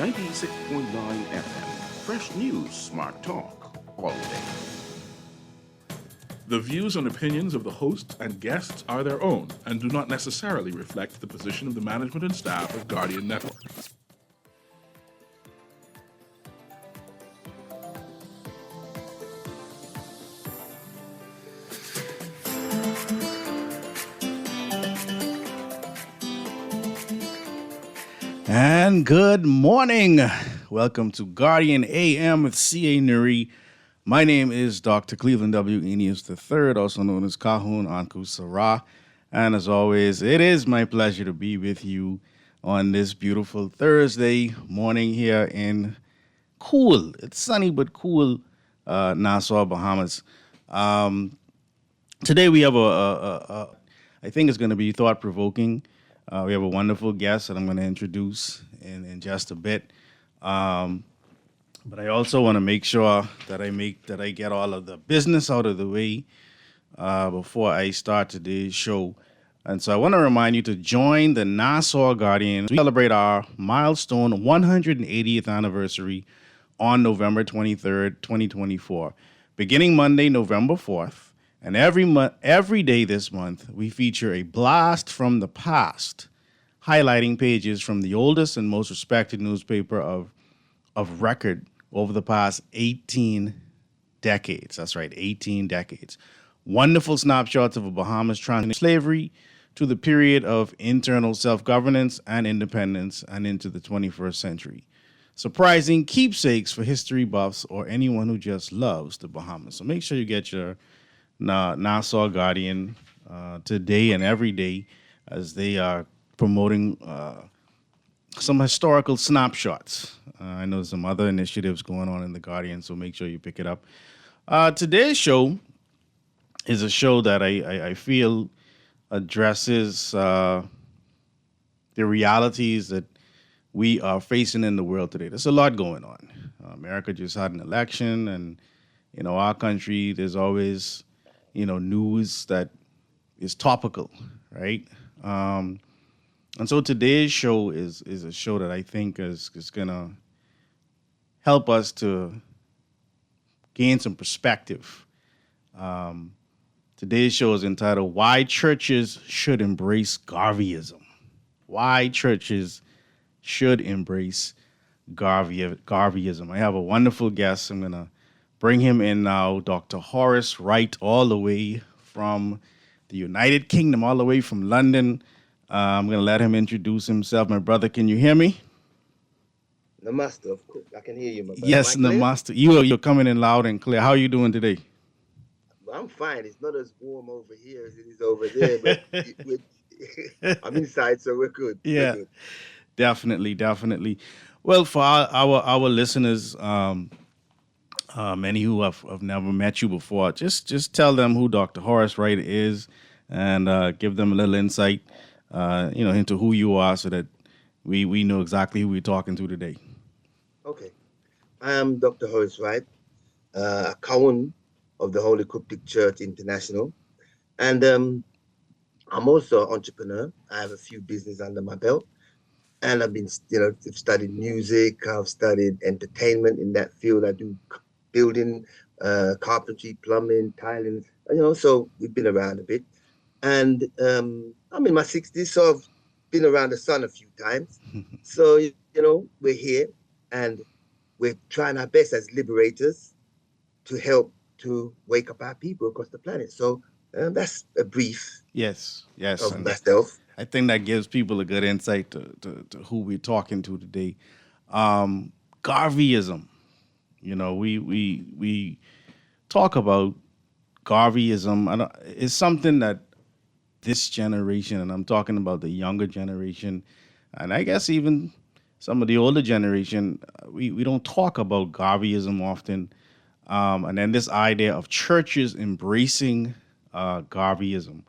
96.9 FM. Fresh news, smart talk, all day. The views and opinions of the hosts and guests are their own and do not necessarily reflect the position of the management and staff of Guardian Network. And good morning. Welcome to Guardian AM with C.A. Newry. My name is Dr. Cleveland W. Eneas III, also known as Kahun Anku Sarah. And as always, it is my pleasure to be with you on this beautiful Thursday morning here in cool, it's sunny but cool, Nassau, Bahamas. Today we have I think it's going to be thought-provoking. We have a wonderful guest that I'm going to introduce in just a bit. But I also want to make sure that I get all of the business out of the way before I start today's show. And so I want to remind you to join the Nassau Guardian. We celebrate our milestone 180th anniversary on November 23rd, 2024. Beginning Monday, November 4th. And every day this month, we feature a blast from the past, highlighting pages from the oldest and most respected newspaper of record over the past 18 decades. That's right, 18 decades. Wonderful snapshots of a Bahamas transition slavery to the period of internal self-governance and independence and into the 21st century. Surprising keepsakes for history buffs or anyone who just loves the Bahamas. So make sure you get your Nassau Guardian today and every day as they are promoting some historical snapshots. I know some other initiatives going on in the Guardian, so make sure you pick it up. Today's show is a show that I feel addresses the realities that we are facing in the world today. There's a lot going on. America just had an election, and our country, there's always news that is topical, right? And so today's show is a show that I think is going to help us to gain some perspective. Today's show is entitled, Why Churches Should Embrace Garveyism. Why Churches Should Embrace Garveyism. I have a wonderful guest. I'm going to bring him in now, Dr. Horace Wright, all the way from the United Kingdom, all the way from London. I'm going to let him introduce himself. My brother, can you hear me? Namaste, of course. I can hear you, my brother. Yes, Namaste. You're coming in loud and clear. How are you doing today? Well, I'm fine. It's not as warm over here as it is over there, but I'm inside, so we're good. Yeah, we're good. Definitely. Well, for our listeners, many who have never met you before, just tell them who Dr. Horace Wright is and give them a little insight, into who you are so that we know exactly who we're talking to today. Okay. I am Dr. Horace Wright, a Cowan of the Holy Coptic Church International. And I'm also an entrepreneur. I have a few businesses under my belt. And I've been, I've studied music. I've studied entertainment in that field. I do building, carpentry, plumbing, tiling, so we've been around a bit. And I'm in my 60s, so I've been around the sun a few times. So, we're here and we're trying our best as liberators to help to wake up our people across the planet. So that's a brief Yes. of And myself. I think that gives people a good insight to who we're talking to today. Garveyism. We talk about Garveyism. It's something that this generation, and I'm talking about the younger generation, and I guess even some of the older generation, we don't talk about Garveyism often. And then this idea of churches embracing Garveyism.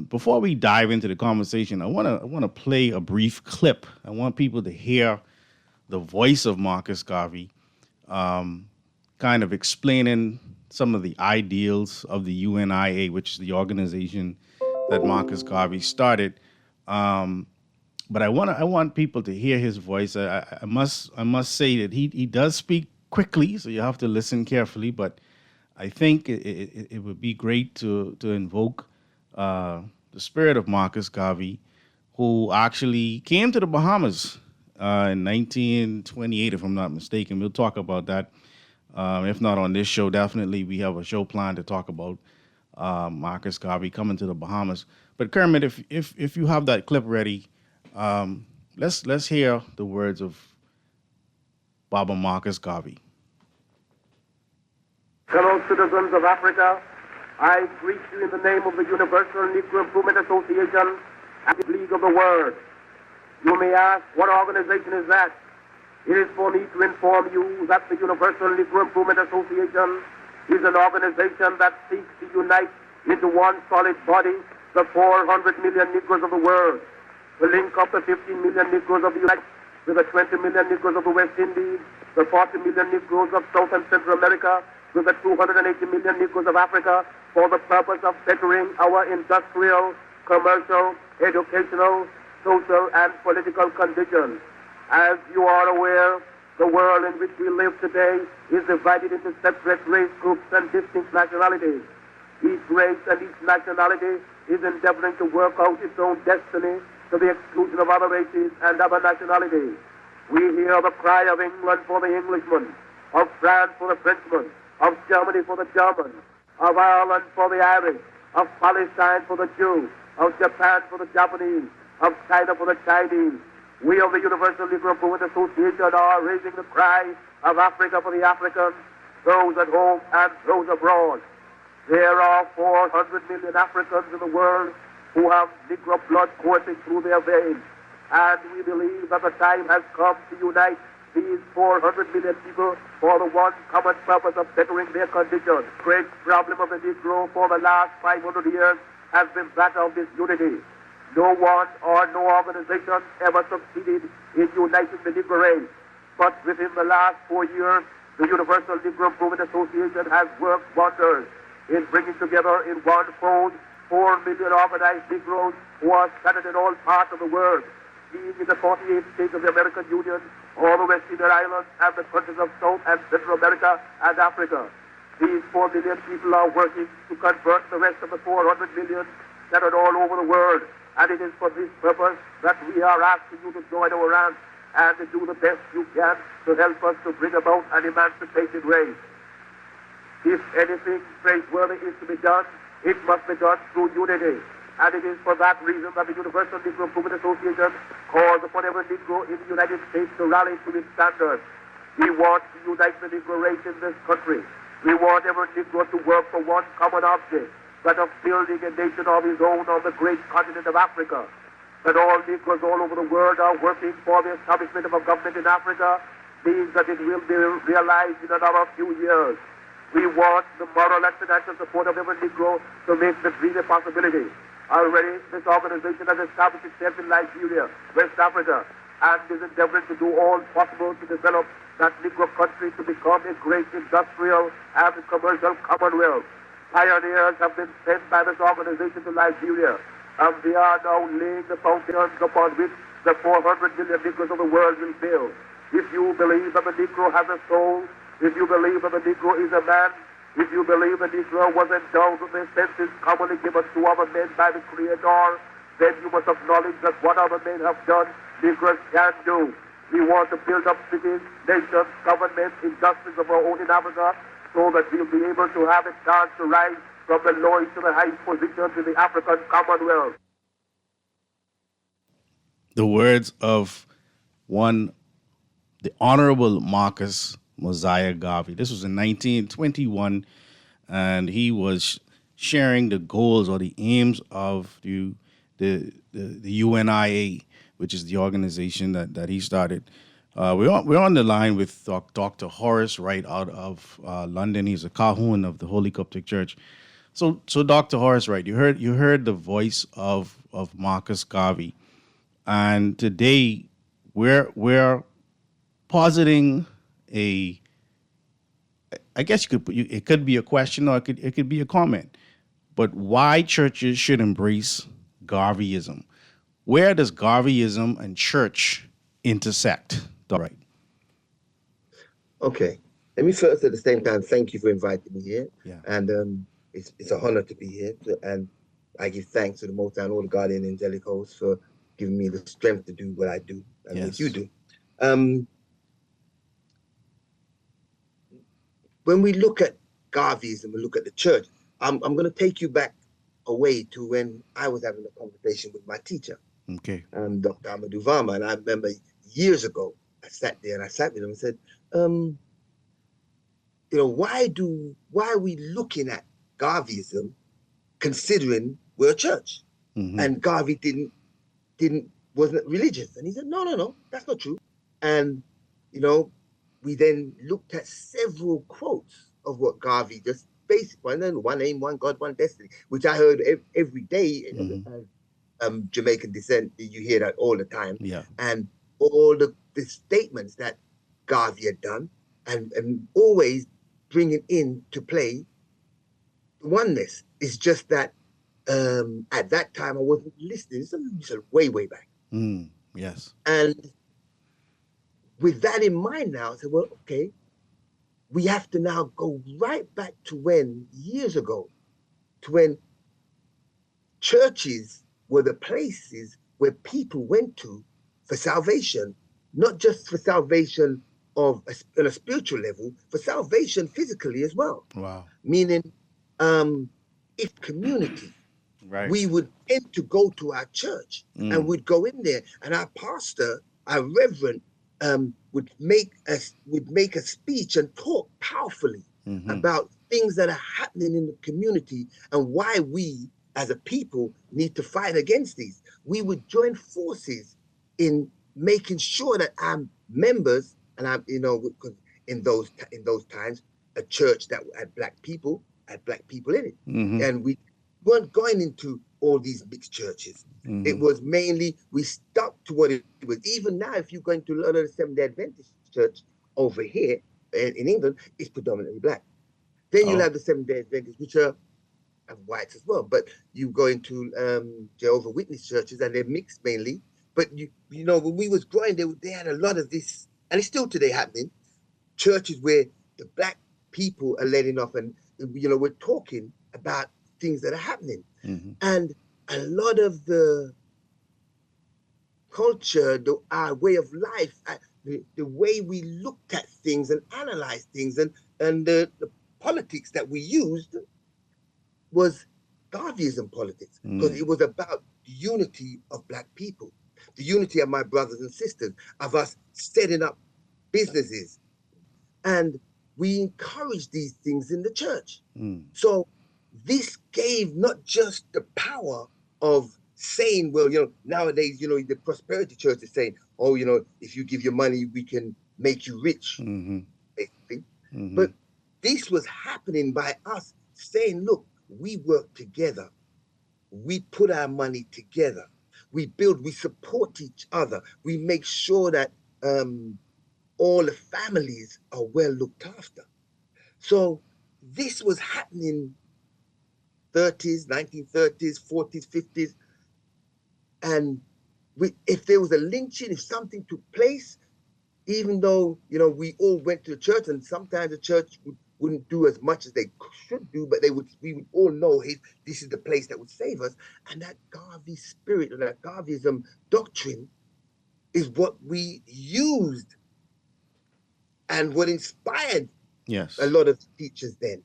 Before we dive into the conversation, I want to play a brief clip. I want people to hear the voice of Marcus Garvey, kind of explaining some of the ideals of the UNIA, which is the organization that Marcus Garvey started. but I want people to hear his voice. I must say that he does speak quickly, so you have to listen carefully. But I think it would be great to invoke the spirit of Marcus Garvey, who actually came to the Bahamas in 1928, if I'm not mistaken. We'll talk about that. If not on this show, definitely we have a show planned to talk about Marcus Garvey coming to the Bahamas. But Kermit, if you have that clip ready, let's hear the words of Baba Marcus Garvey. Fellow citizens of Africa, I greet you in the name of the Universal Negro Improvement Association and the League of the World. You may ask, what organization is that? It is for me to inform you that the Universal Negro Improvement Association is an organization that seeks to unite into one solid body the 400 million Negroes of the world, to link up the 15 million Negroes of the United States with the 20 million Negroes of the West Indies, the 40 million Negroes of South and Central America, with the 280 million Negroes of Africa, for the purpose of bettering our industrial, commercial, educational, social, and political conditions. As you are aware, the world in which we live today is divided into separate race groups and distinct nationalities. Each race and each nationality is endeavoring to work out its own destiny to the exclusion of other races and other nationalities. We hear the cry of England for the Englishman, of France for the Frenchman, of Germany for the German, of Ireland for the Irish, of Palestine for the Jew, of Japan for the Japanese, of China for the Chinese. We of the Universal Negro Improvement Association are raising the cry of Africa for the Africans, those at home and those abroad. There are 400 million Africans in the world who have Negro blood coursing through their veins, and we believe that the time has come to unite these 400 million people for the one common purpose of bettering their condition. The great problem of the Negro for the last 500 years has been that of disunity. No one or no organization ever succeeded in uniting the Negro race. But within the last 4 years, the Universal Negro Improvement Association has worked wonders in bringing together in one fold 4 million organized Negroes who are scattered in all parts of the world, being in the 48 states of the American Union, all the West Indian Islands, and the countries of South and Central America and Africa. These 4 million people are working to convert the rest of the 400 million scattered all over the world. And it is for this purpose that we are asking you to join our ranks and to do the best you can to help us to bring about an emancipated race. If anything praiseworthy is to be done, it must be done through unity. And it is for that reason that the Universal Negro Improvement Association calls upon every Negro in the United States to rally to its standards. We want to unite the Negro race in this country. We want every Negro to work for one common object, that of building a nation of his own on the great continent of Africa. That all Negroes all over the world are working for the establishment of a government in Africa means that it will be realized in another few years. We want the moral and financial support of every Negro to make the dream a possibility. Already, this organization has established itself in Liberia, West Africa, and is endeavoring to do all possible to develop that Negro country to become a great industrial and commercial commonwealth. Pioneers have been sent by this organization to Liberia, and they are now laying the foundations upon which the 400 million Negroes of the world will build. If you believe that the Negro has a soul, if you believe that the Negro is a man, if you believe the Negro was endowed with the senses commonly given to other men by the Creator, then you must acknowledge that what other men have done, Negroes can do. We want to build up cities, nations, governments, industries of our own in Africa, so that we'll be able to have a chance to rise from the lowest to the highest positions in the African Commonwealth. The words of the Honorable Marcus Mosiah Garvey. This was in 1921, and he was sharing the goals or the aims of the UNIA, which is the organization that he started. We're on the line with Dr. Horace Wright out of London. He's a Cahoon of the Holy Coptic Church. So Dr. Horace Wright, you heard the voice of Marcus Garvey, and today we're positing I guess it could be a question or it could be a comment, but why churches should embrace Garveyism. where does Garveyism and church intersect? All right. Okay. Let me first, at the same time, thank you for inviting me here. Yeah. And it's an honor to be here. And I give thanks to the Most High and all the Guardian Angelic hosts for giving me the strength to do what I do and what you Yes. do. When we look at Garveyism and look at the church, I'm going to take you back away to when I was having a conversation with my teacher, Okay. Dr. Amadou Varma. And I remember years ago, I sat there and I sat with him and said, why are we looking at Garveyism considering we're a church? Mm-hmm. And Garvey wasn't religious. And he said, no, that's not true. And, we then looked at several quotes of what Garvey, just basic one aim, one God, one destiny, which I heard every day. Mm-hmm. Jamaican descent, you hear that all the time. Yeah. And all the statements that Garvey had done, and always bringing into play oneness. It's just that at that time I wasn't listening. This is way back. Yes. And with that in mind now, I said, well, okay, we have to now go right back to years ago, to when churches were the places where people went to for salvation, not just for salvation on a spiritual level, for salvation physically as well. Wow. Meaning, if community, Right. we would tend to go to our church and we'd go in there, and our pastor, our reverend, would make a speech and talk powerfully about things that are happening in the community and why we as a people need to fight against these. We would join forces in making sure that our members, and in those times, a church that had black people in it, and we weren't going into all these mixed churches. It was mainly, we stuck to what it was. Even now, if you go into a lot of the Seventh-day Adventist church over here in England, it's predominantly black. Then you'll have the Seventh-day Adventists, which are whites as well. But you go into Jehovah's Witness churches, and they're mixed mainly. But when we was growing, they had a lot of this, and it's still today happening. Churches where the black people are letting off, and we're talking about things that are happening, and a lot of the culture, our way of life, the way we looked at things and analyzed things, and the politics that we used was Garveyism politics, because it was about the unity of black people, the unity of my brothers and sisters, of us setting up businesses. And we encouraged these things in the church. So this gave not just the power of saying, well, nowadays, the prosperity church is saying, oh, if you give your money, we can make you rich, basically. But this was happening by us saying, look, we work together. We put our money together. We build, we support each other. We make sure that all the families are well looked after. So this was happening 30s, 1930s, 40s, 50s. And if there was a lynching, if something took place, even though, we all went to the church, and sometimes the church wouldn't do as much as they should do, but we would all know, hey, this is the place that would save us. And that Garvey spirit, or that Garveyism doctrine, is what we used and what inspired a lot of teachers then.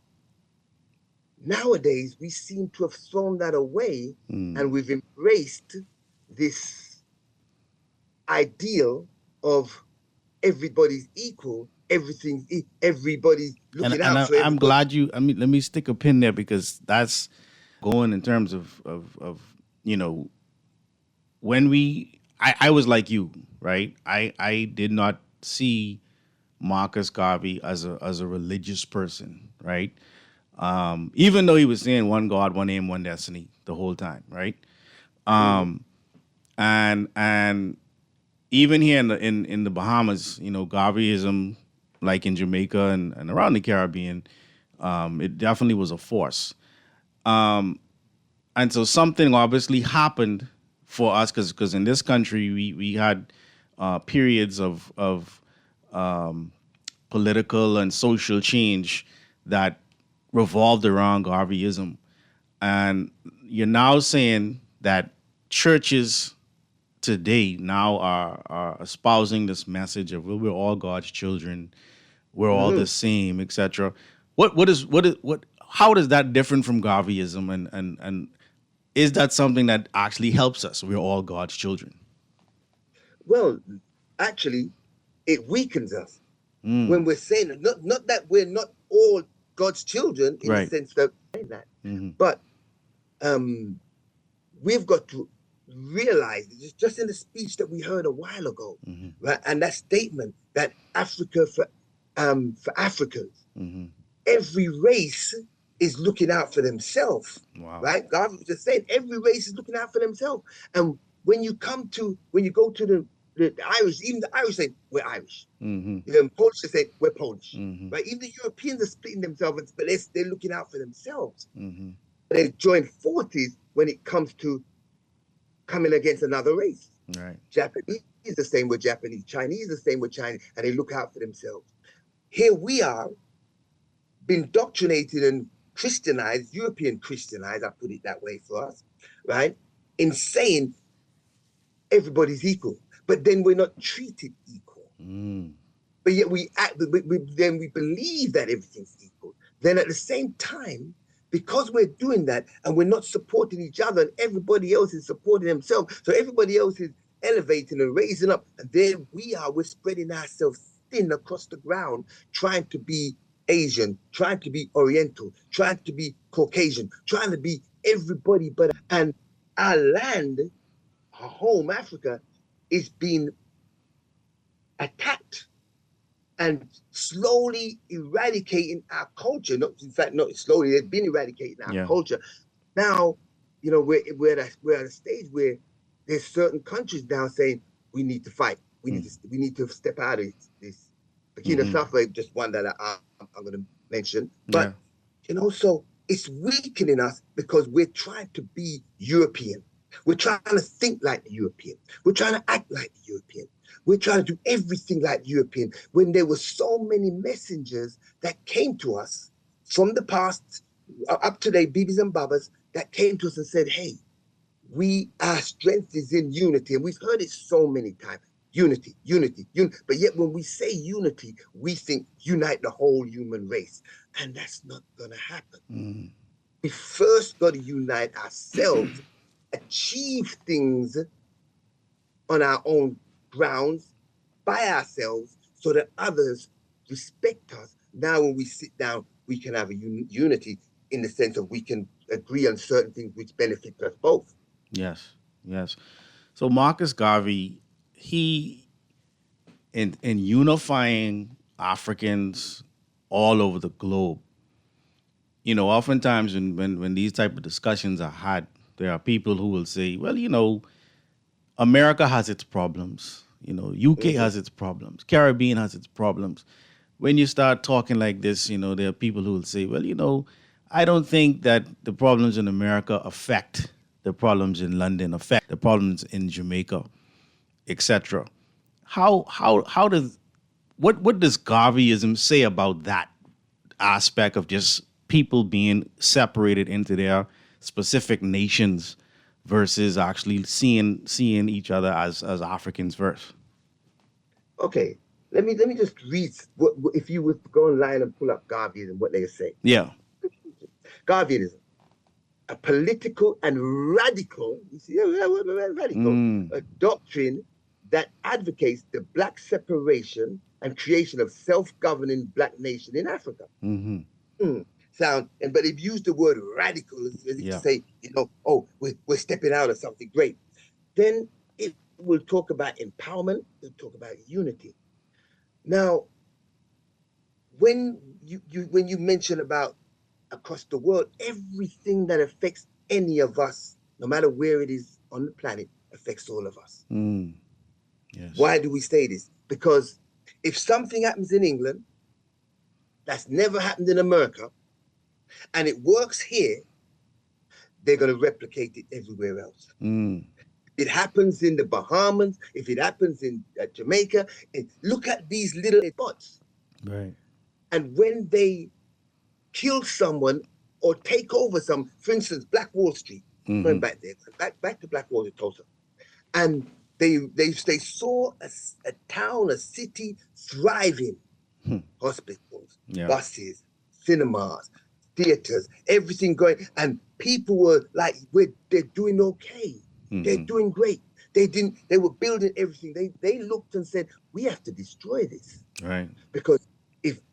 Nowadays, we seem to have thrown that away, and we've embraced this ideal of everybody's equal, everybody's looking out for everybody. I'm glad let me stick a pin there, because that's going in terms of when I was like you, right? I did not see Marcus Garvey as a religious person, right? Even though he was saying one God, one aim, one destiny the whole time, right? And even here in the Bahamas, Garveyism, like in Jamaica and around the Caribbean, it definitely was a force. And so something obviously happened for us, because in this country we had periods of political and social change that revolved around Garveyism, and you're now saying that churches today now are espousing this message of, well, we're all God's children, we're all the same, etc. What how is that different from Garveyism, and is that something that actually helps us? We're all God's children. Well, actually, it weakens us when we're saying it. Not that we're not all God's children in the Right. sense that, but we've got to realize, just in the speech that we heard a while ago, right, and that statement that Africa for Africans, every race is looking out for themselves. Wow. Right? God was just saying every race is looking out for themselves. And when you go to the Irish, even the Irish say we're Irish. Polish say we're Polish. Right? Even the Europeans are splitting themselves, but they're looking out for themselves. They join forces when it comes to coming against another race. Right. Japanese is the same with Japanese. Chinese is the same with Chinese, and they look out for themselves. Here we are, been indoctrinated and Christianized, European Christianized, I put it that way for us, right? In saying everybody's equal, but then we're not treated equal. But yet we believe that everything's equal. Then at the same time, because we're doing that and we're not supporting each other, and everybody else is supporting themselves, so everybody else is elevating and raising up, and there we're spreading ourselves thin across the ground, trying to be Asian, trying to be Oriental, trying to be Caucasian, trying to be everybody but. And our land, our home, Africa, is being attacked and slowly eradicating our culture. Not slowly, they've been eradicating our culture. Now, we're at a stage where there's certain countries now saying we need to fight. We need to step out of this. Burkina Faso, just one that I'm going to mention. But so it's weakening us because we're trying to be European. We're trying to think like the European. We're trying to act like the European. We're trying to do everything like European, when there were so many messengers that came to us from the past, up to date, Bibis and Babas, that came to us and said, hey, our strength is in unity. And we've heard it so many times. Unity. But yet when we say unity, we think unite the whole human race. And that's not going to happen. We first got to unite ourselves, achieve things on our own grounds by ourselves so that others respect us. Now when we sit down, we can have a unity in the sense of we can agree on certain things which benefit us both. Yes. So Marcus Garvey, he in unifying Africans all over the globe, oftentimes when these type of discussions are had, there are people who will say, well, America has its problems, UK has its problems, Caribbean has its problems. When you start talking like this, there are people who will say, well, I don't think that the problems in America affect the problems in London, affect the problems in Jamaica, etc. What does Garveyism say about that aspect of just people being separated into their specific nations versus actually seeing each other as Africans first? Okay, let me just read what if you would go online and pull up Garveyism, what they say. Yeah. Garveyism, a political and radical, a doctrine that advocates the black separation and creation of self-governing black nation in Africa. But they've used the word radical as if to say, we're stepping out of something great. Then it will talk about empowerment, it'll talk about unity. Now, when you mention about across the world, everything that affects any of us, no matter where it is on the planet, affects all of us. Yes. Why do we say this? Because if something happens in England that's never happened in America, and it works here, they're going to replicate it everywhere else. it happens in the Bahamas, if it happens in Jamaica, look at these little spots. Right. And when they kill someone or take over some, for instance, Black Wall Street, going back there, back to Black Wall Street, Tulsa, and they saw a town, a city thriving, hospitals, Yeah. buses, cinemas, theaters, everything going, and people were like, they're doing okay, they're doing great. They were building everything. They looked and said, we have to destroy this, Right. because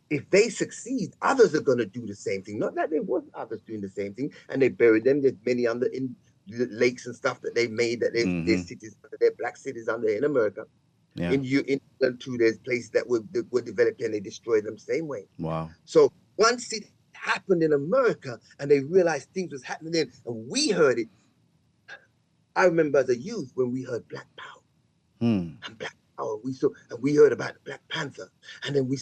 if they succeed, others are going to do the same thing. Not that there wasn't others doing the same thing, and they buried them. There's many in lakes and stuff that they made, that their cities, their black cities under in America. Yeah. In England too, there's places that were developed and they destroyed them same way. Wow. So once it happened in America and they realized things was happening then, and we heard it. I remember as a youth when we heard Black Power and Black Power, we heard about the Black Panther, and then we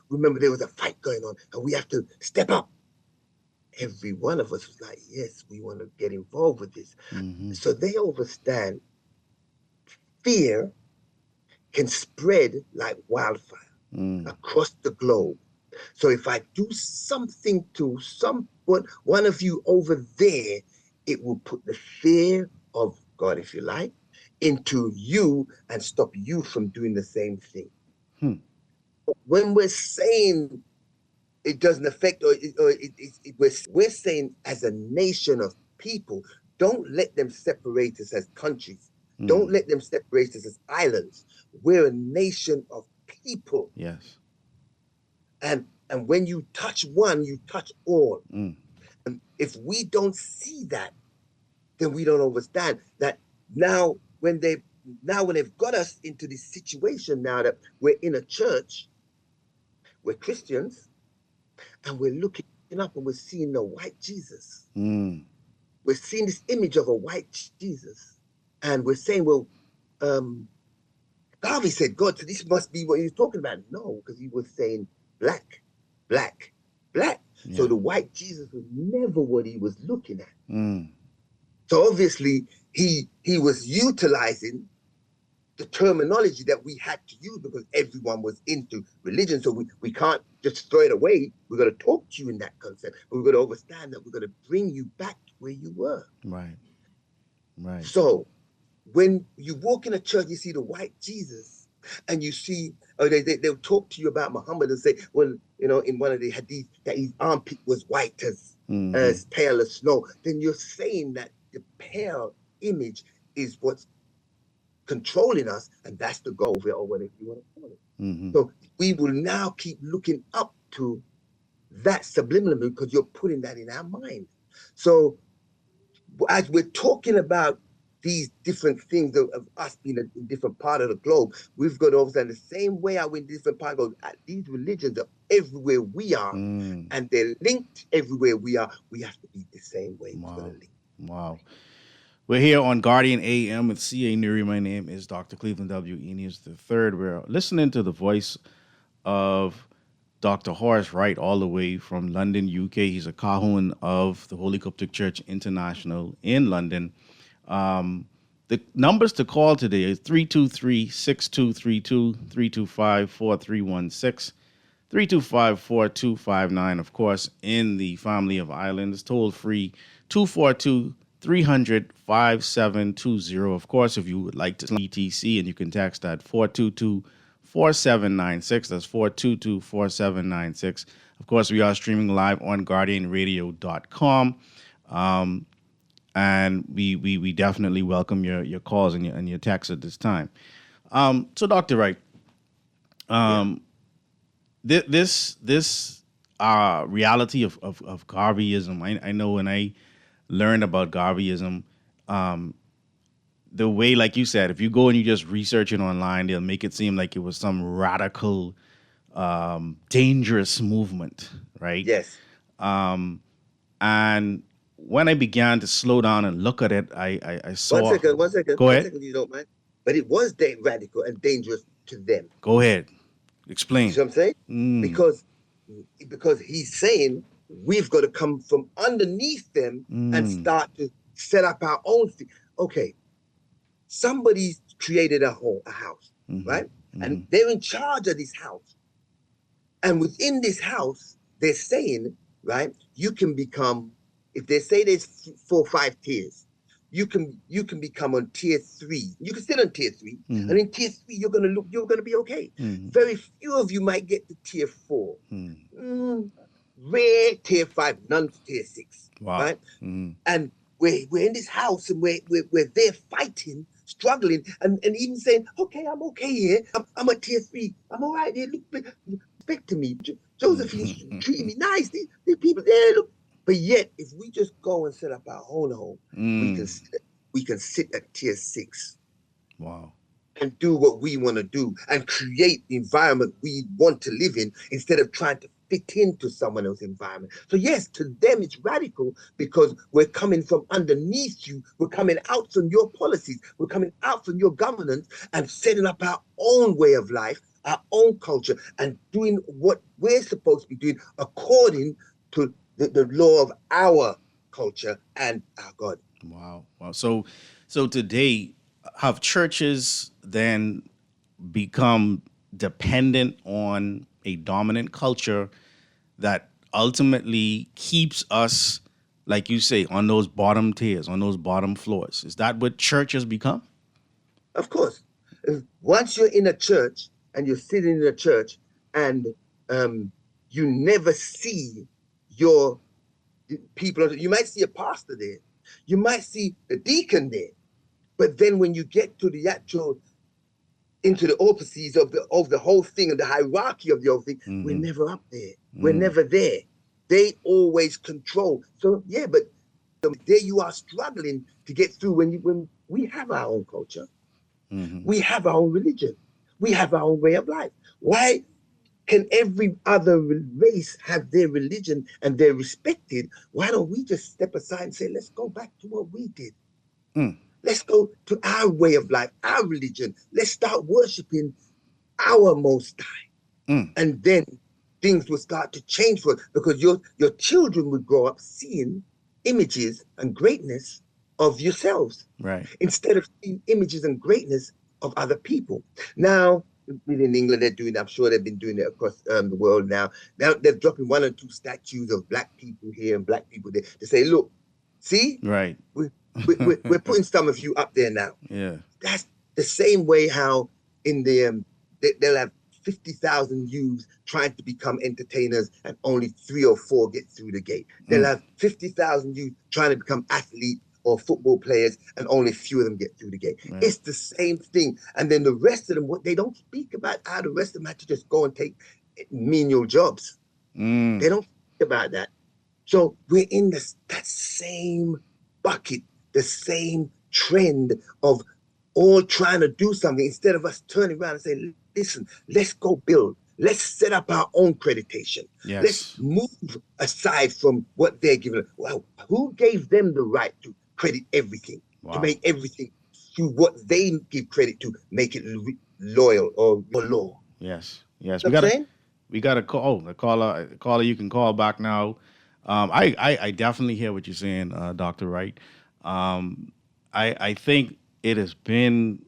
remember there was a fight going on, and we have to step up. Every one of us was like, yes, we want to get involved with this. So they understand fear can spread like wildfire across the globe. So if I do something to one of you over there, it will put the fear of God, if you like, into you and stop you from doing the same thing. When we're saying it doesn't affect, we're saying as a nation of people, don't let them separate us as countries. Don't let them separate us as islands. We're a nation of people. Yes. And when you touch one, you touch all. And if we don't see that, then we don't understand that now when they've got us into this situation now that we're in a church, we're Christians, and we're looking up and we're seeing the white Jesus. We're seeing this image of a white Jesus. And we're saying, well, Garvey said, God, so this must be what he was talking about. No, because he was saying black, black, black. Yeah. So the white Jesus was never what he was looking at. So obviously he was utilizing the terminology that we had to use because everyone was into religion. So we can't just throw it away. We're going to talk to you in that concept. But we're going to understand that we're going to bring you back to where you were. Right. Right. So when you walk in a church, you see the white Jesus, and you see, they'll talk to you about Muhammad and say, well, in one of the hadith, that his armpit was white as pale as snow. Then you're saying that the pale image is what's controlling us, and that's the goal, or whatever you want to call it. So we will now keep looking up to that subliminal because you're putting that in our mind. So as we're talking about these different things of us being in a different part of the globe, we've got to understand the same way how in different parts of the globe, these religions are everywhere we are, and they're linked everywhere we are. We have to be the same way. Wow. Wow. We're here on Guardian AM with C.A. Newry. My name is Dr. Cleveland W. Eneas III. We're listening to the voice of Dr. Horace Wright all the way from London, UK. He's a Cahun of the Holy Coptic Church International in London. The numbers to call today is 323-6232, 325-4316, 325-4259. Of course, in the family of islands, toll free 242-300-5720. Of course, if you would like to ETC, and you can text at 422-4796. That's 422-4796. Of course, we are streaming live on guardianradio.com. And we definitely welcome your calls and your texts at this time. So, Dr. Wright, this reality of Garveyism, I know when I learned about Garveyism, the way, like you said, if you go and you just research it online, they'll make it seem like it was some radical, dangerous movement, right? Yes. And when I began to slow down and look at it, I saw... One second. Go ahead. One second, you don't mind. But it was radical and dangerous to them. Go ahead. Explain. You see what I'm saying? Because he's saying we've got to come from underneath them and start to set up our own thing. Okay, Somebody's created a house, Mm-hmm. right? Mm-hmm. And they're in charge of this house. And within this house, they're saying, right, you can become, if they say there's 4 or 5 tiers, you can become on tier 3. You can sit on tier 3, Mm-hmm. and in tier 3, you're gonna be okay. Mm-hmm. Very few of you might get to tier 4. Mm-hmm. Rare tier 5, none to tier 6, Wow. right? Mm-hmm. And we're in this house, and we're there fighting, struggling, and even saying, okay, I'm okay here. I'm at tier 3. I'm all right here. Look, respect to me. Josephine's treating me nice. These people there, look. But yet, if we just go and set up our own home, we can sit at tier 6 Wow. and do what we want to do and create the environment we want to live in instead of trying to fit into someone else's environment. So yes, to them it's radical because we're coming from underneath you. We're coming out from your policies. We're coming out from your governance and setting up our own way of life, our own culture, and doing what we're supposed to be doing according to the law of our culture and our God. Wow. Wow. So today, have churches then become dependent on a dominant culture that ultimately keeps us, like you say, on those bottom tiers, on those bottom floors? Is that what church has become? Of course, once you're in a church and you're sitting in a church and you never see your people, you might see a pastor there, you might see a deacon there, but then when you get to the actual into the offices of the whole thing and the hierarchy of the whole thing, we're never up there. We're never there. They always control. So yeah, but there you are struggling to get through when we have our own culture. We have our own religion. We have our own way of life. Why can every other race have their religion and they're respected? Why don't we just step aside and say, let's go back to what we did? Let's go to our way of life, our religion. Let's start worshiping our Most High. And then things will start to change for us because your children would grow up seeing images and greatness of yourselves Right. instead of seeing images and greatness of other people. Now, in England, they're doing, I'm sure they've been doing it across the world now. Now they're dropping 1 or 2 statues of black people here and black people there to say, look, see, Right. we're putting some of you up there now. Yeah. That's the same way how in the they'll have 50,000 youths trying to become entertainers and only 3 or 4 get through the gate. They'll have 50,000 youth trying to become athletes or football players and only few of them get through the gate. Right. It's the same thing. And then the rest of them, what they don't speak about how the rest of them had to just go and take menial jobs. They don't think about that. So we're in that same bucket, the same trend of all trying to do something instead of us turning around and saying, listen, let's go build. Let's set up our own accreditation. Yes. Let's move aside from what they're giving. Well, who gave them the right to credit everything, to make everything through what they give credit to, make it loyal or law? Yes. Yes. You know what I'm saying? We got to call. Oh, the caller, you can call back now. I definitely hear what you're saying, Dr. Wright. I think it has been,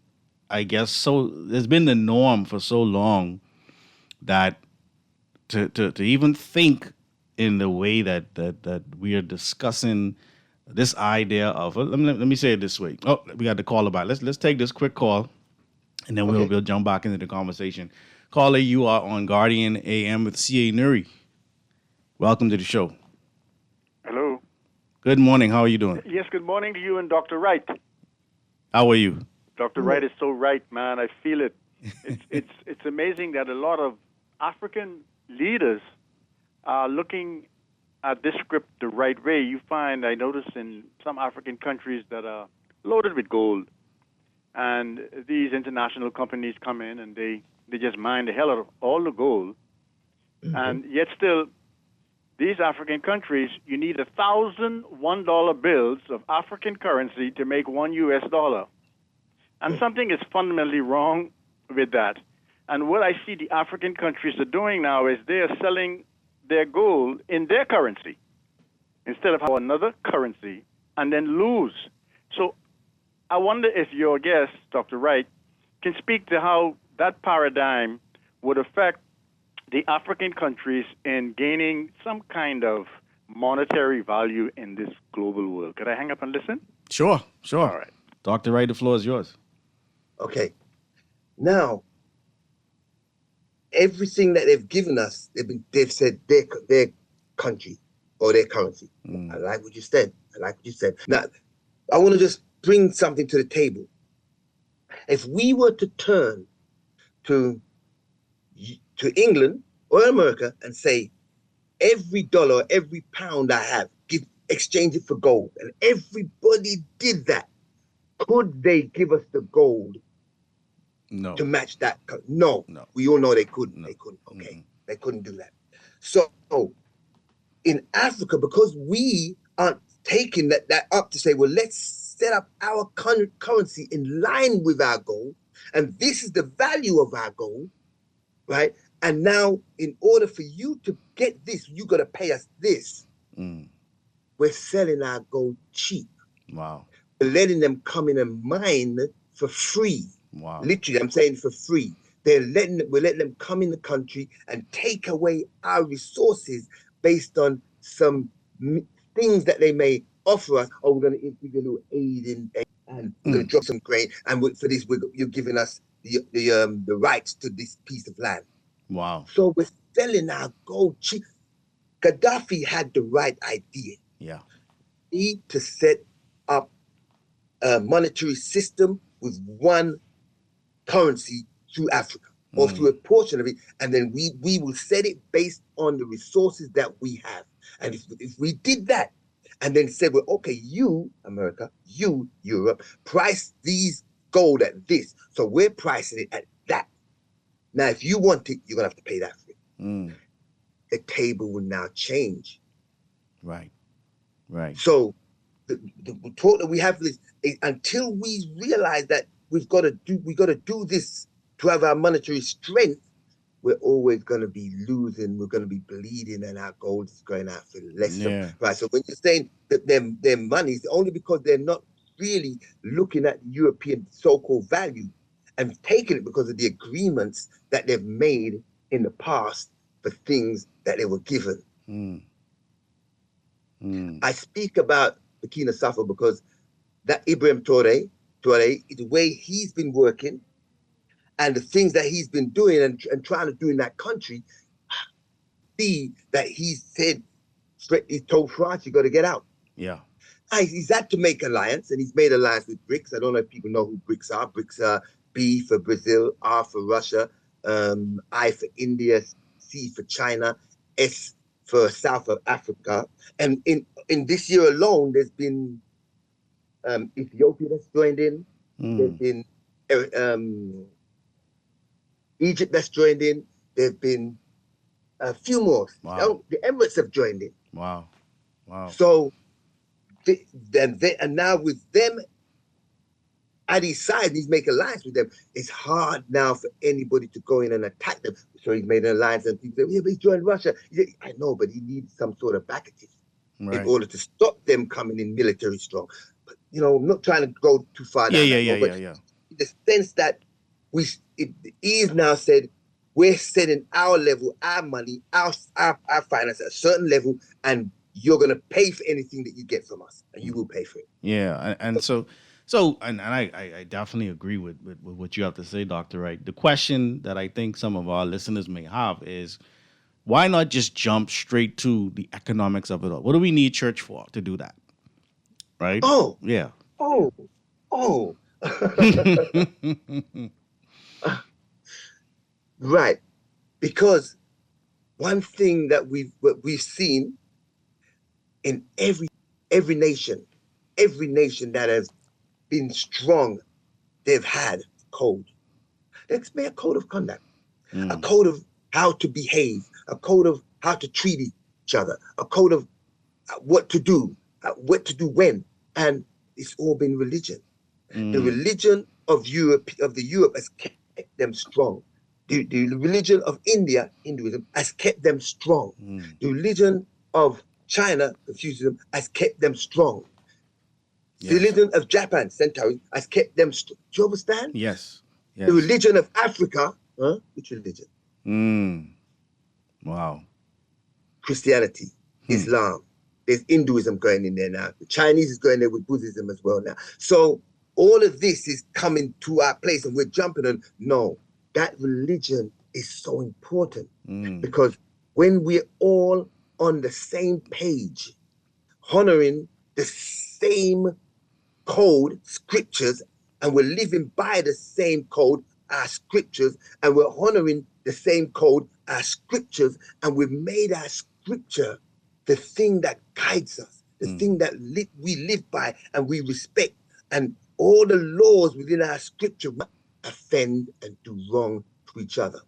I guess, it's been the norm for so long that to even think in the way that we are discussing this idea of, let me say it this way. Oh, we got the caller back. Let's take this quick call, and then we'll jump back into the conversation. Caller, you are on Guardian AM with CA Newry. Welcome to the show. Hello. Good morning. How are you doing? Yes, good morning to you and Dr. Wright. How are you? Dr. Wright is so right, man. I feel it. It's amazing that a lot of African leaders are looking at this script the right way. You find, I notice in some African countries that are loaded with gold, and these international companies come in and they just mine the hell out of all the gold, and yet still, these African countries, you need 1,000 $1 bills of African currency to make $1 US. And something is fundamentally wrong with that. And what I see the African countries are doing now is they are selling their gold in their currency instead of another currency and then lose. So I wonder if your guest, Dr. Wright, can speak to how that paradigm would affect the African countries in gaining some kind of monetary value in this global world. Could I hang up and listen? Sure. All right. Dr. Wright, the floor is yours. Okay. Now, everything that they've given us, they've said their country or their currency. I like what you said. Now, I want to just bring something to the table. If we were to turn to England or America and say, every dollar, every pound I have, exchange it for gold, and everybody did that, could they give us the gold No. to match that? No. We all know they couldn't. No. They couldn't. Okay. They couldn't do that. So in Africa, because we aren't taking that up to say, well, let's set up our currency in line with our gold, and this is the value of our gold, right? And now, in order for you to get this, you got to pay us this. We're selling our gold cheap. Wow. We're letting them come in and mine for free. Wow. Literally, I'm saying for free. We're letting them come in the country and take away our resources based on some things that they may offer us. Oh, we're going to do aid and we're going to drop some grain, and for this, you're giving us the rights to this piece of land. Wow. So we're selling our gold cheap. Gaddafi had the right idea. Yeah. We need to set up a monetary system with one currency through Africa or through a portion of it, and then we will set it based on the resources that we have. And if we did that, and then said, well, okay, you, America, you, Europe, price these gold at this, so we're pricing it at that. Now, if you want it, you're going to have to pay that for it. The table will now change. Right. So the talk that we have is until we realize that we got to do this to have our monetary strength, we're always going to be losing. We're going to be bleeding, and our gold is going out for less. Right. So when you're saying that their money is only because they're not really looking at European so-called value and taking it because of the agreements that they've made in the past for things that they were given. I speak about Burkina Faso because that Ibrahim Traoré, the way he's been working and the things that he's been doing and trying to do in that country, see that he said, he told France, you got to get out. Yeah. He's had to make alliance, and he's made alliance with BRICS. I don't know if people know who BRICS are. BRICS are B for Brazil, R for Russia, I for India, C for China, S for South of Africa. And in this year alone, there's been Ethiopia that's joined in. There's been Egypt that's joined in. There's been a few more. Wow. The Emirates have joined in. Wow. So and now with them at his side, he's making alliance with them. It's hard now for anybody to go in and attack them. So he's made an alliance, and people say, yeah, but he joined Russia. I know, but he needs some sort of baggage in order to stop them coming in military strong. But, I'm not trying to go too far down. Yeah. In the sense that he is now said, we're setting our level, our money, our finance at a certain level, and you're going to pay for anything that you get from us, and you will pay for it. Yeah, and so I definitely agree with what you have to say, Dr. Wright. The question that I think some of our listeners may have is, why not just jump straight to the economics of it all? What do we need church for to do that? Right? Oh. Yeah. Oh. Right. Because one thing that we've seen in every nation that has been strong, they've had code. Let's make a code of conduct, a code of how to behave, a code of how to treat each other, a code of what to do when, and it's all been religion. The religion of Europe has kept them strong. The religion of India, Hinduism, has kept them strong. The religion of China, Confucianism, has kept them strong. The religion of Japan, Centauri, has kept them. Do you understand? Yes. Yes. The religion of Africa, which religion? Wow. Christianity, Islam. There's Hinduism going in there now. The Chinese is going there with Buddhism as well now. So all of this is coming to our place and we're jumping on. No, that religion is so important because when we're all on the same page, honoring the same code, scriptures, and we're living by the same code, our scriptures, and we're honoring the same code, our scriptures, and we've made our scripture the thing that guides us, the thing that we live by and we respect. And all the laws within our scripture offend and do wrong to each other.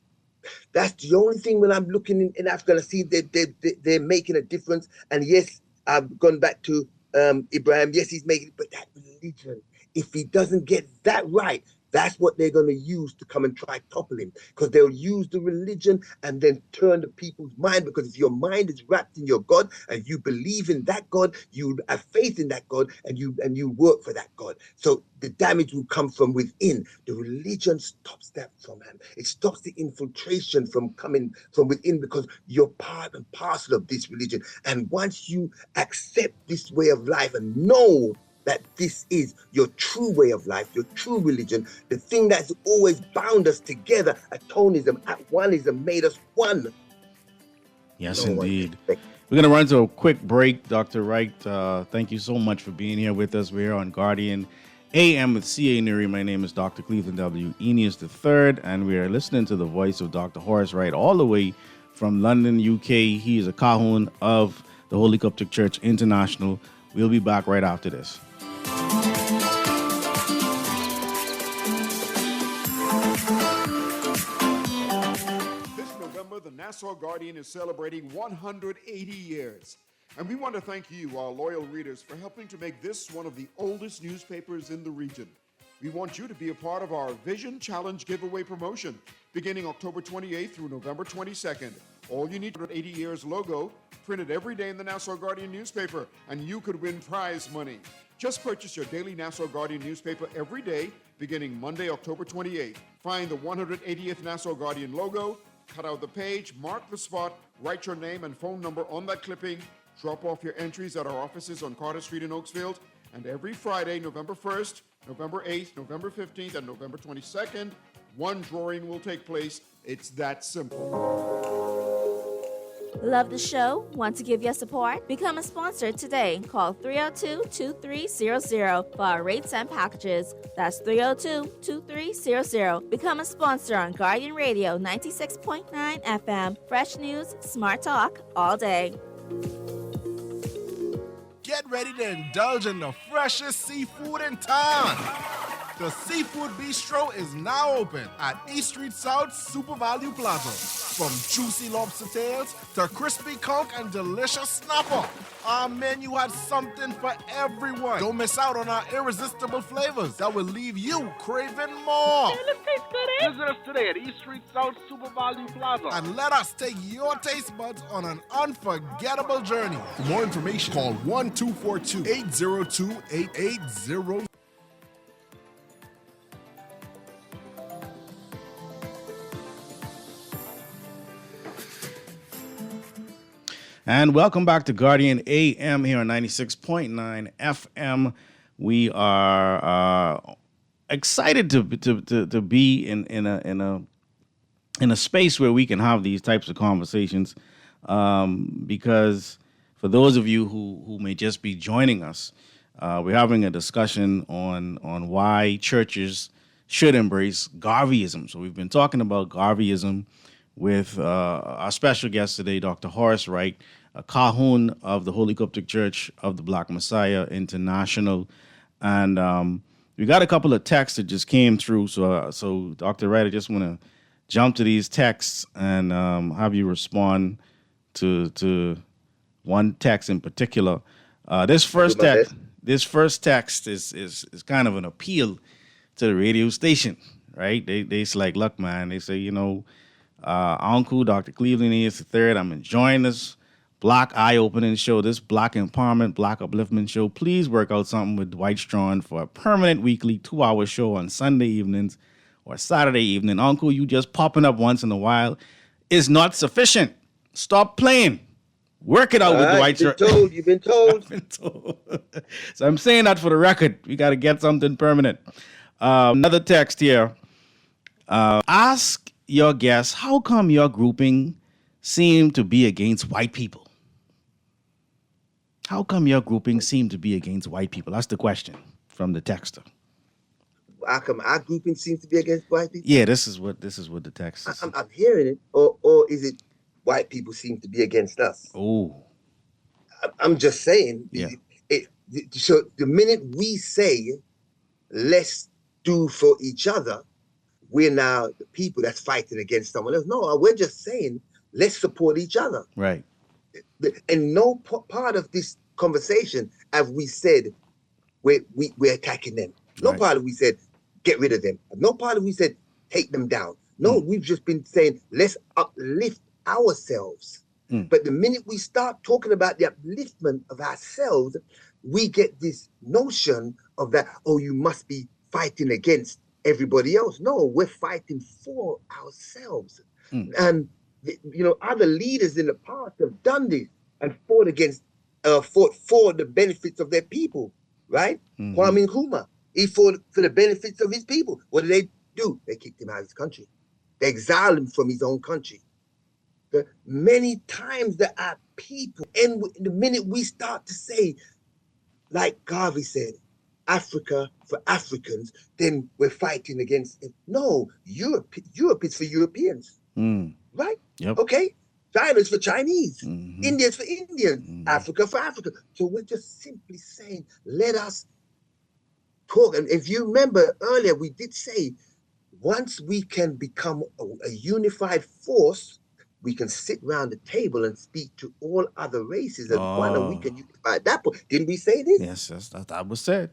That's the only thing when I'm looking in Africa, I see they're making a difference. And yes, I've gone back to Ibrahim. Yes, he's making it, but that religion, if he doesn't get that right, that's what they're going to use to come and try topple him, because they'll use the religion and then turn the people's mind. Because if your mind is wrapped in your God and you believe in that God, you have faith in that God, and you work for that God. So the damage will come from within. The religion stops that from him. It stops the infiltration from coming from within, because you're part and parcel of this religion. And once you accept this way of life and know that this is your true way of life, your true religion, the thing that's always bound us together, atonism, at oneism, made us one. Yes, indeed. We're going to run to a quick break, Dr. Wright. Thank you so much for being here with us. We're here on Guardian AM with CA Newry. My name is Dr. Cleveland W. Eneas III, and we are listening to the voice of Dr. Horace Wright all the way from London, UK. He is a Cajon of the Holy Coptic Church International. We'll be back right after this. The Nassau Guardian is celebrating 180 years. And we want to thank you, our loyal readers, for helping to make this one of the oldest newspapers in the region. We want you to be a part of our Vision Challenge giveaway promotion beginning October 28th through November 22nd. All you need is an 80 years logo printed every day in the Nassau Guardian newspaper, and you could win prize money. Just purchase your daily Nassau Guardian newspaper every day beginning Monday, October 28th. Find the 180th Nassau Guardian logo, cut out the page, mark the spot, write your name and phone number on that clipping, drop off your entries at our offices on Carter Street in Oakesfield, and every Friday, November 1st, November 8th, November 15th, and November 22nd, one drawing will take place. It's that simple. Love the show? Want to give your support? Become a sponsor today. Call 302-2300 for our rates and packages. That's 302-2300. Become a sponsor on Guardian Radio 96.9 FM. Fresh news, smart talk, all day. Get ready to indulge in the freshest seafood in town. The Seafood Bistro is now open at East Street South Super Value Plaza. From juicy lobster tails to crispy conch and delicious snapper, our menu has something for everyone. Don't miss out on our irresistible flavors that will leave you craving more. Visit us today at East Street South Super Value Plaza. And let us take your taste buds on an unforgettable journey. For more information, call 1-242-802-8800. And welcome back to Guardian AM here on 96.9 FM. We are excited to be in a space where we can have these types of conversations, because for those of you who may just be joining us, we're having a discussion on why churches should embrace Garveyism. So we've been talking about Garveyism with our special guest today, Dr. Horace Wright, a Cajon of the Holy Coptic Church of the Black Messiah International. And we got a couple of texts that just came through. So Dr. Wright, I just want to jump to these texts and have you respond to one text in particular. This first text is kind of an appeal to the radio station, right? They's like, look, man, they say, Uncle Dr. Cleveland is the third. I'm enjoying this Black eye-opening show, this Black empowerment, Black upliftment show, please work out something with Dwight Strachan for a permanent weekly 2-hour show on Sunday evenings or Saturday evening. Uncle, you just popping up once in a while is not sufficient. Stop playing. Work it out with Dwight Strachan. You've been told. I've been told. So I'm saying that for the record. We got to get something permanent. Another text here. Ask your guests, how come your grouping seem to be against white people? How come your grouping seem to be against white people? That's the question from the texter. How come our grouping seems to be against white people? Yeah, this is what the text is. I'm hearing it. Or is it white people seem to be against us? Oh. I'm just saying. Yeah. So the minute we say, let's do for each other, we're now the people that's fighting against someone else. No, we're just saying, let's support each other. Right. And no part of this conversation have we said we're attacking them. No Right. part of we said get rid of them. No part of we said take them down. No, we've just been saying let's uplift ourselves. But the minute we start talking about the upliftment of ourselves, we get this notion of that, oh, you must be fighting against everybody else. No, we're fighting for ourselves. And other leaders in the past have done this and fought for the benefits of their people, right? Kwame Nkrumah, he fought for the benefits of his people. What did they do? They kicked him out of his country. They exiled him from his own country. Many times that our people, and the minute we start to say, like Garvey said, Africa for Africans, then we're fighting against it. No, Europe is for Europeans, right? Yep. Okay, China's for Chinese, India's for Indians, Africa for Africa. So we're just simply saying, let us talk. And if you remember earlier, we did say, once we can become a unified force, we can sit around the table and speak to all other races as one, and we can unify that. Didn't we say this? Yes, that was said.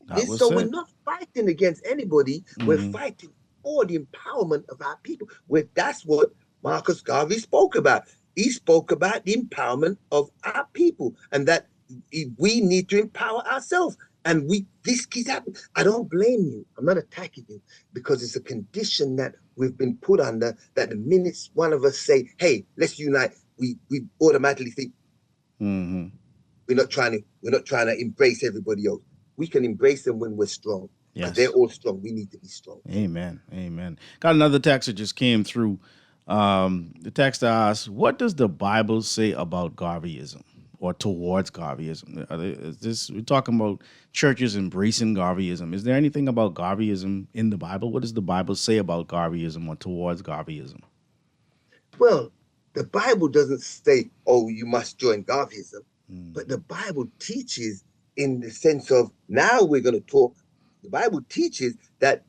We're not fighting against anybody. We're fighting for the empowerment of our people. That's what Marcus Garvey spoke about. He spoke about the empowerment of our people, and that we need to empower ourselves. And this keeps happening. I don't blame you. I'm not attacking you, because it's a condition that we've been put under, that the minute one of us say, hey, let's unite, we automatically think we're not trying to embrace everybody else. We can embrace them when we're strong. Yes. They're all strong. We need to be strong. Amen. Got another text that just came through. The text asks, what does the Bible say about Garveyism or towards Garveyism? We're talking about churches embracing Garveyism. Is there anything about Garveyism in the Bible? What does the Bible say about Garveyism or towards Garveyism? Well, the Bible doesn't say, oh, you must join Garveyism. But the Bible teaches in the sense of, now we're going to talk, the Bible teaches that,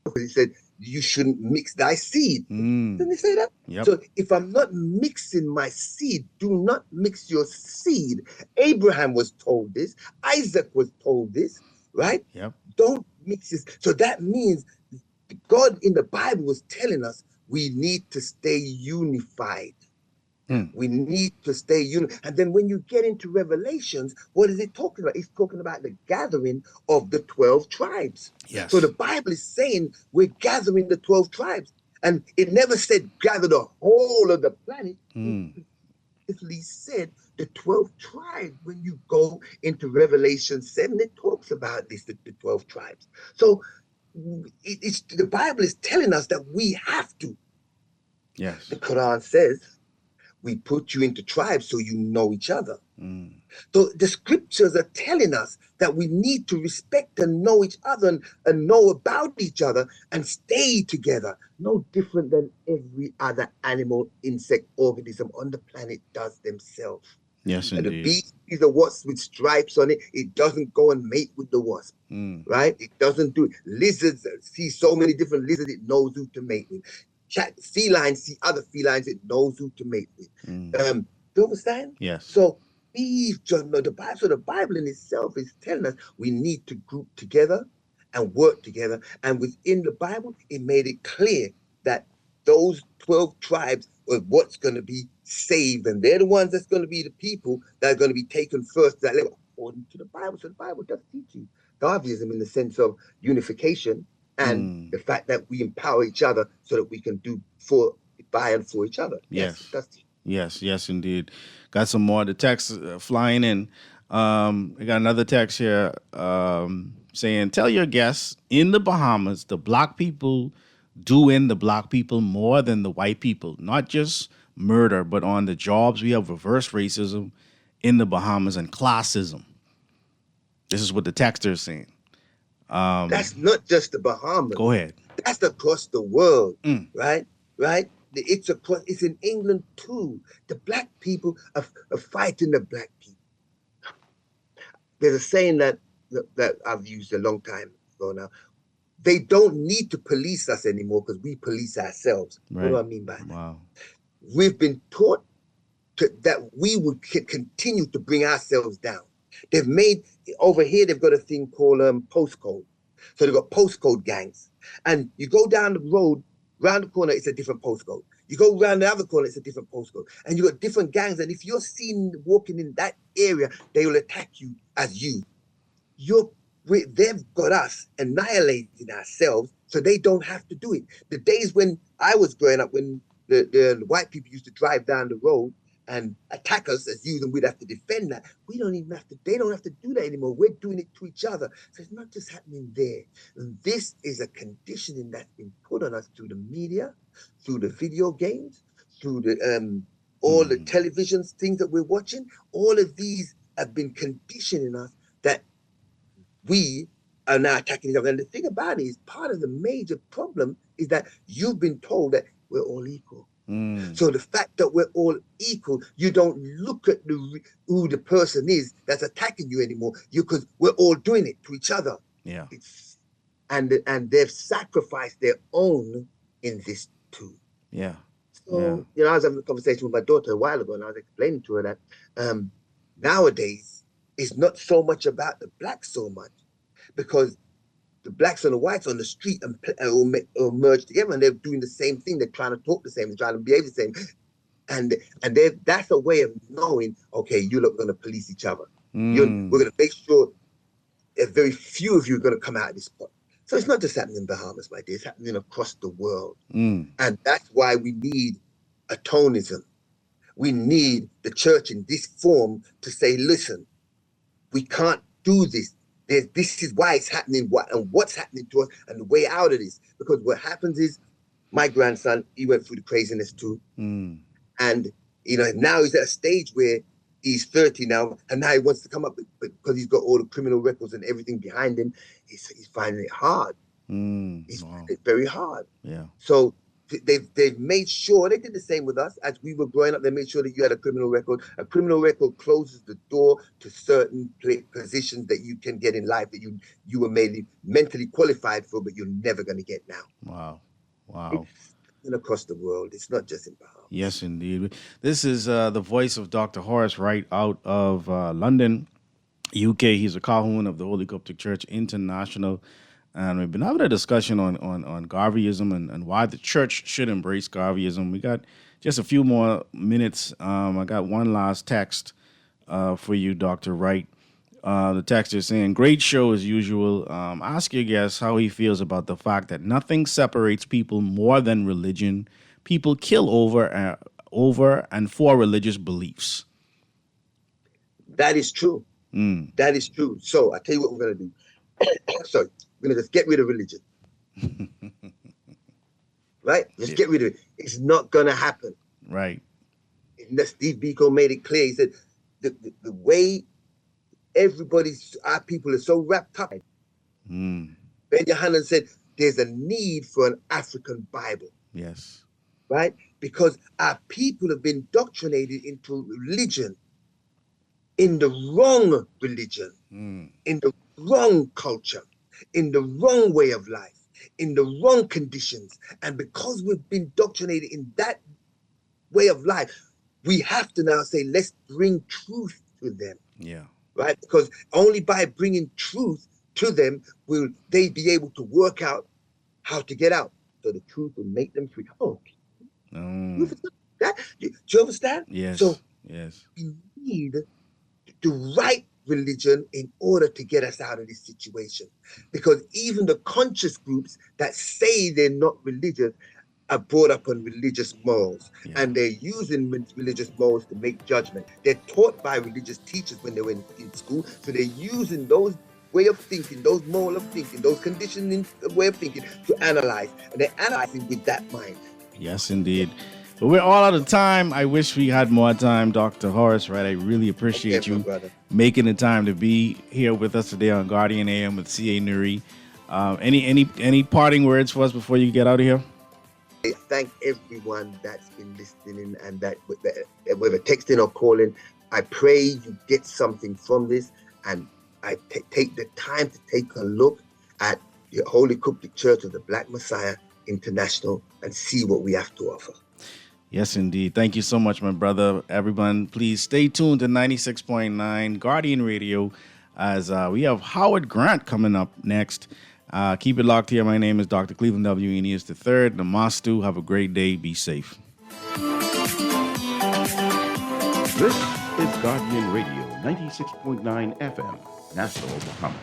it said, you shouldn't mix thy seed. Didn't they say that? Yep. So if I'm not mixing my seed, do not mix your seed. Abraham was told this. Isaac was told this, right? Yep. Don't mix this. So that means God in the Bible was telling us we need to stay unified. We need to stay unified. And then when you get into Revelations, what is it talking about? It's talking about the gathering of the 12 tribes. Yes. So the Bible is saying we're gathering the 12 tribes. And it never said gather the whole of the planet. It said the 12 tribes. When you go into Revelation 7, it talks about this, the 12 tribes. So the Bible is telling us that we have to. Yes. The Quran says, we put you into tribes so you know each other. So the scriptures are telling us that we need to respect and know each other and know about each other and stay together. No different than every other animal, insect, organism on the planet does themselves. Yes, and indeed. the bee is a wasp with stripes on it. It doesn't go and mate with the wasp, right? It doesn't do it. Lizards see so many different lizards, it knows who to mate with. Felines see other felines, it knows who to mate with. Do you understand? Yes. So we just know the Bible. So the Bible in itself is telling us we need to group together and work together. And within the Bible, it made it clear that those 12 tribes what's going to be saved, and they're the ones that's going to be the people that are going to be taken first to that level according to the Bible. So the Bible does teach you Darbyism in the sense of unification and the fact that we empower each other so that we can do by and for each other. Yes, it does teach. Yes, indeed. Got some more of the texts flying in. I got another text here saying, tell your guests in the Bahamas, the black people doing the black people more than the white people, not just murder, but on the jobs. We have reverse racism in the Bahamas and classism. This is what the texter is saying. That's not just the Bahamas. Go ahead. That's across the world, right? Right? It's in England too. The black people are fighting the black people. There's a saying that I've used a long time ago now. They don't need to police us anymore because we police ourselves. Right. What do I mean by that? Wow. We've been taught that we would continue to bring ourselves down. They've made, over here, they've got a thing called postcode. So they've got postcode gangs. And you go down the road, round the corner, it's a different postcode. You go around the other corner, it's a different postcode. And you got different gangs. And if you're seen walking in that area, they will attack you as you. They've got us annihilating ourselves so they don't have to do it. The days when I was growing up, when the white people used to drive down the road and attack us as youth, and we'd have to defend that. They don't have to do that anymore. We're doing it to each other. So it's not just happening there. And this is a conditioning that's been put on us through the media, through the video games, through the all the television things that we're watching. All of these have been conditioning us that we are now attacking each other. And the thing about it is, part of the major problem is that you've been told that we're all equal. So the fact that we're all equal, you don't look at who the person is that's attacking you anymore. Because we're all doing it to each other. Yeah. And they've sacrificed their own in this too. Yeah. So I was having a conversation with my daughter a while ago, and I was explaining to her that nowadays it's not so much about the blacks so much, because the blacks and the whites on the street will merge together, and they're doing the same thing. They're trying to talk the same, they're trying to behave the same. And that's a way of knowing, okay, you're not going to police each other. We're going to make sure that very few of you are going to come out of this spot. So it's not just happening in Bahamas, my dear. It's happening across the world. And that's why we need atonism. We need the church in this form to say, listen, we can't do this. This is why it's happening, and what's happening to us, and the way out of this. Because what happens is, my grandson, he went through the craziness too. And, now he's at a stage where he's 30 now, and now he wants to come up, but because he's got all the criminal records and everything behind him, he's finding it hard. He's finding it very hard. Yeah. So they've made sure, they did the same with us. As we were growing up, they made sure that you had a criminal record. A criminal record closes the door to certain positions that you can get in life that you were maybe mentally qualified for, but you're never going to get now. Wow. It's across the world. It's not just in Bahamas. Yes, indeed. This is the voice of Dr. Horace Wright out of London, UK. He's a Calhoun of the Holy Coptic Church International. And we've been having a discussion on Garveyism and why the church should embrace Garveyism. We got just a few more minutes. I got one last text for you, Dr. Wright. The text is saying, great show as usual. Ask your guest how he feels about the fact that nothing separates people more than religion. People kill over and for religious beliefs. That is true. That is true. So I tell you what we're going to do. Sorry. We're going to just get rid of religion. Right? Just get rid of it. It's not going to happen. Right. And Steve Biko made it clear. He said, the way our people are so wrapped up. Ben Yohanan said, there's a need for an African Bible. Yes. Right? Because our people have been indoctrinated into religion, in the wrong religion, in the wrong culture, in the wrong way of life, in the wrong conditions. And because we've been indoctrinated in that way of life, we have to now say, let's bring truth to them. Yeah. Right? Because only by bringing truth to them will they be able to work out how to get out. So the truth will make them free. Oh, Do you understand? Yes. So Yes. we need the right religion in order to get us out of this situation. Because even the conscious groups that say they're not religious are brought up on religious morals, and they're using religious morals to make judgment. They're taught by religious teachers when they were in school, so they're using those way of thinking, those moral of thinking, those conditioning way of thinking to analyze, and they're analyzing with that mind. Yes, indeed. But we're all out of time. I wish we had more time, Dr. Horace, right? I really appreciate you making the time to be here with us today on Guardian AM with C.A. Newry. Any parting words for us before you get out of here? I thank everyone that's been listening and that whether texting or calling. I pray you get something from this, and I take the time to take a look at the Holy Coptic Church of the Black Messiah International and see what we have to offer. Yes, indeed. Thank you so much, my brother. Everyone, please stay tuned to 96.9 Guardian Radio as we have Howard Grant coming up next. Keep it locked here. My name is Dr. Cleveland W. Eneas III. Namastu. Have a great day. Be safe. This is Guardian Radio, 96.9 FM, Nassau, Bahamas.